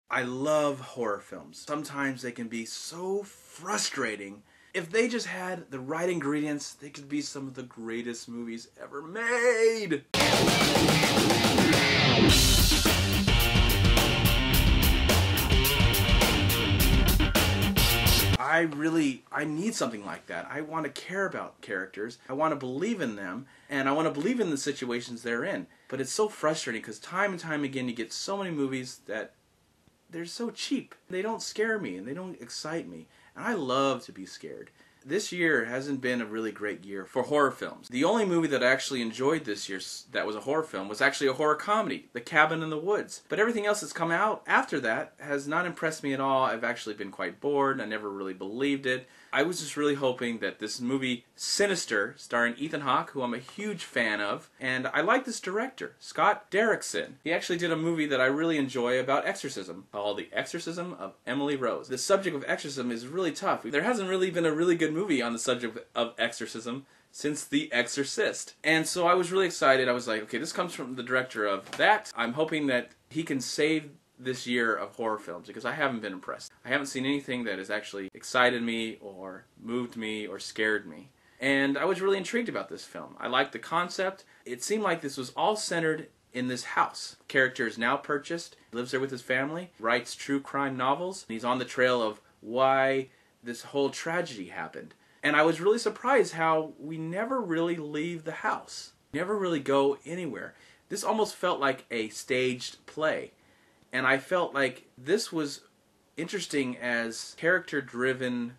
I love horror films. Sometimes they can be so frustrating. If they just had the right ingredients, they could be some of the greatest movies ever made. I need something like that. I want to care about characters. I want to believe in them, and I want to believe in the situations they're in. But it's so frustrating because time and time again you get so many movies that they're so cheap. They don't scare me and they don't excite me. And I love to be scared. This year hasn't been a really great year for horror films. The only movie that I actually enjoyed this year that was a horror film was actually a horror comedy, The Cabin in the Woods. But everything else that's come out after that has not impressed me at all. I've actually been quite bored. I never really believed it. I was just really hoping that this movie, Sinister, starring Ethan Hawke, who I'm a huge fan of, and I like this director, Scott Derrickson. He actually did a movie that I really enjoy about exorcism, called The Exorcism of Emily Rose. The subject of exorcism is really tough. There hasn't really been a really good movie on the subject of exorcism since The Exorcist. And so I was really excited. I was like, okay, this comes from the director of that. I'm hoping that he can save this year of horror films because I haven't been impressed. I haven't seen anything that has actually excited me or moved me or scared me. And I was really intrigued about this film. I liked the concept. It seemed like this was all centered in this house. Character is now purchased, lives there with his family, writes true crime novels, and he's on the trail of why this whole tragedy happened. And I was really surprised how we never really leave the house. Never really go anywhere. This almost felt like a staged play. And I felt like this was interesting as character-driven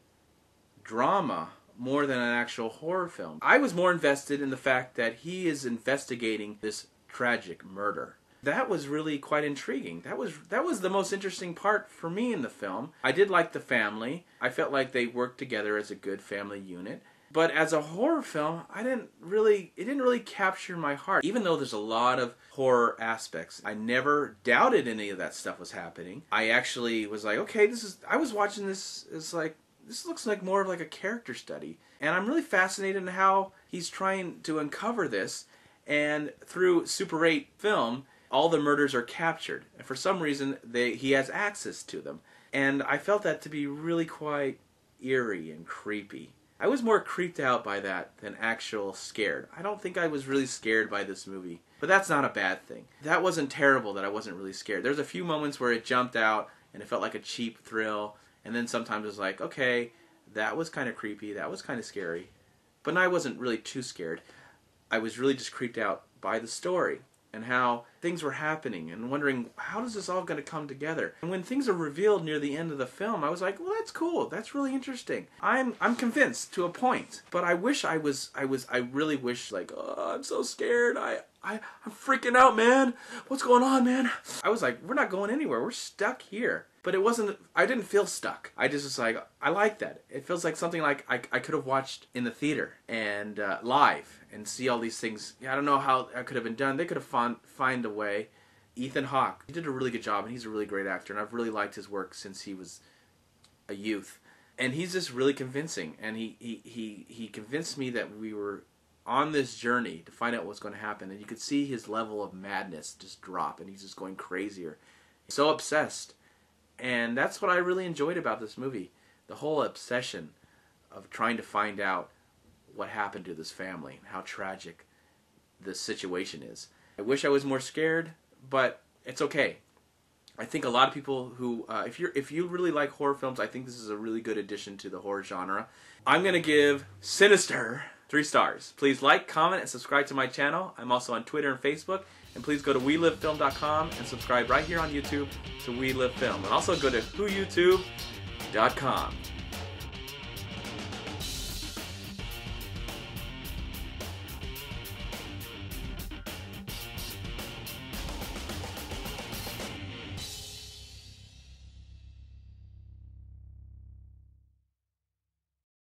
drama more than an actual horror film. I was more invested in the fact that he is investigating this tragic murder. That was really quite intriguing. That was the most interesting part for me in the film. I did like the family. I felt like they worked together as a good family unit. But as a horror film, it didn't really capture my heart. Even though there's a lot of horror aspects, I never doubted any of that stuff was happening. I actually was like, okay, I was watching this, it's like, this looks like more of like a character study. And I'm really fascinated in how he's trying to uncover this. And through Super 8 film, all the murders are captured. And for some reason, he has access to them. And I felt that to be really quite eerie and creepy. I was more creeped out by that than actual scared. I don't think I was really scared by this movie. But that's not a bad thing. That wasn't terrible that I wasn't really scared. There's a few moments where it jumped out and it felt like a cheap thrill. And then sometimes it was like, okay, that was kind of creepy. That was kind of scary. But I wasn't really too scared. I was really just creeped out by the story and how things were happening and wondering, how is this all going to come together? And when things are revealed near the end of the film, I was like, well, that's cool. That's really interesting. I'm convinced to a point. But I really wish, like, oh, I'm so scared. I'm freaking out, man. What's going on, man? I was like, we're not going anywhere. We're stuck here. But it wasn't, I didn't feel stuck. I just was like, I like that. It feels like something like I could have watched in the theater and live and see all these things. I don't know how that could have been done. They could have find a way. Ethan Hawke, he did a really good job, and he's a really great actor, and I've really liked his work since he was a youth. And he's just really convincing, and he convinced me that we were on this journey to find out what's going to happen, and you could see his level of madness just drop, and he's just going crazier. He's so obsessed. And that's what I really enjoyed about this movie. The whole obsession of trying to find out what happened to this family and how tragic this situation is. I wish I was more scared, but it's okay. I think a lot of people who, if you really like horror films, I think this is a really good addition to the horror genre. I'm going to give Sinister 3 stars. Please like, comment, and subscribe to my channel. I'm also on Twitter and Facebook. And please go to WeLiveFilm.com and subscribe right here on YouTube to We Live Film. And also go to WhoYouTube.com.